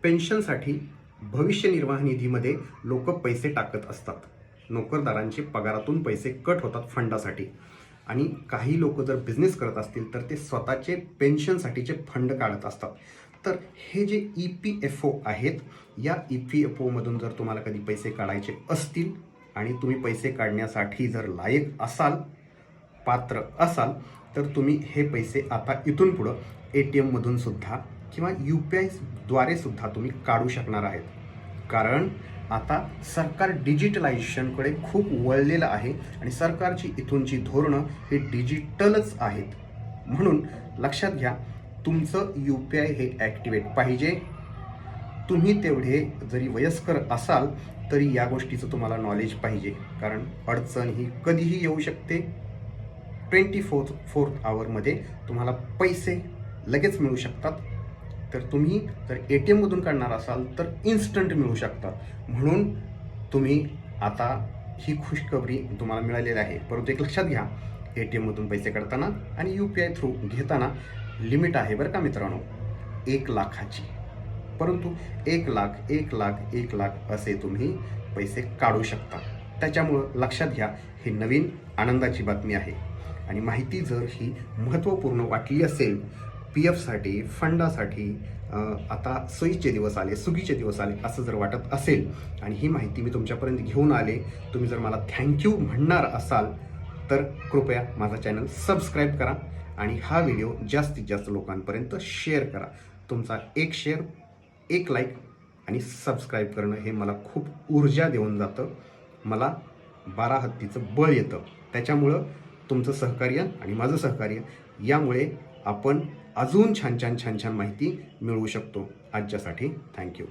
पेन्शनसाठी भविष्य निर्वाह निधीमध्ये लोक पैसे टाकत असतात. नोकरदारांचे पगारातून पैसे कट होतात फंडासाठी. आणि काही लोक जर बिझनेस करत असतील तर ते स्वतःचे पेन्शनसाठीचे फंड काढत असतात. तर हे जे EPFO आहेत, या EPFO मधून जर तुम्हाला कधी पैसे काढायचे असतील आणि तुम्ही पैसे काढण्यासाठी जर लायक असाल, पात्र असाल, तर तुम्ही हे पैसे आता इथून पुढं ATM मधून सुद्धा किंवा UPI द्वारे सुद्धा तुम्ही काढू शकणार आहेत. कारण आता सरकार डिजिटलायझेशनकडे खूप वळलेलं आहे आणि सरकारची इथूनची धोरणं हे डिजिटलच आहेत. म्हणून लक्षात घ्या, तुमचं UPI हे ॲक्टिवेट पाहिजे. तुम्ही तेवढे जरी वयस्कर असाल तरी या गोष्टीचं तुम्हाला नॉलेज पाहिजे. कारण अडचण ही कधीही येऊ शकते. 24 आवरमध्ये तुम्हाला पैसे लगेच मिळू शकतात. तर तुम्ही जर ATM मधून काढणार असाल तर इन्स्टंट मिळू शकतात. म्हणून तुम्ही आता ही खुशखबरी तुम्हाला मिळालेली आहे. परंतु एक लक्षात घ्या, ATM मधून पैसे काढताना आणि UPI थ्रू घेताना लिमिट आहे बरं का मित्रांनो, 1 लाखाची. परंतु 1 लाख 1 लाख 1 लाख असे तुम्ही पैसे काढू शकता. त्याच्यामुळं लक्षात घ्या, ही नवीन आनंदाची बातमी आहे. आणि माहिती जर ही महत्त्वपूर्ण वाटली असेल, PFसाठी, फंडासाठी आता सोयीचे दिवस आले, सुगीचे दिवस आले असं जर वाटत असेल आणि ही माहिती मी तुमच्यापर्यंत घेऊन आले, तुम्ही जर मला थँक्यू म्हणणार असाल तर कृपया माझा चॅनल सबस्क्राईब करा आणि हा व्हिडिओ जास्तीत जास्त लोकांपर्यंत शेअर करा. तुमचा एक शेअर, एक लाईक आणि सबस्क्राईब करणं हे मला खूप ऊर्जा देऊन जातं. मला 12 हत्तीचं बळ येतं. त्याच्यामुळं तुमचं सहकार्य आणि माझं सहकार्य यामुळे आपण अजून छान छान माहिती मिळवू शकतो. आजच्यासाठी थँक्यू.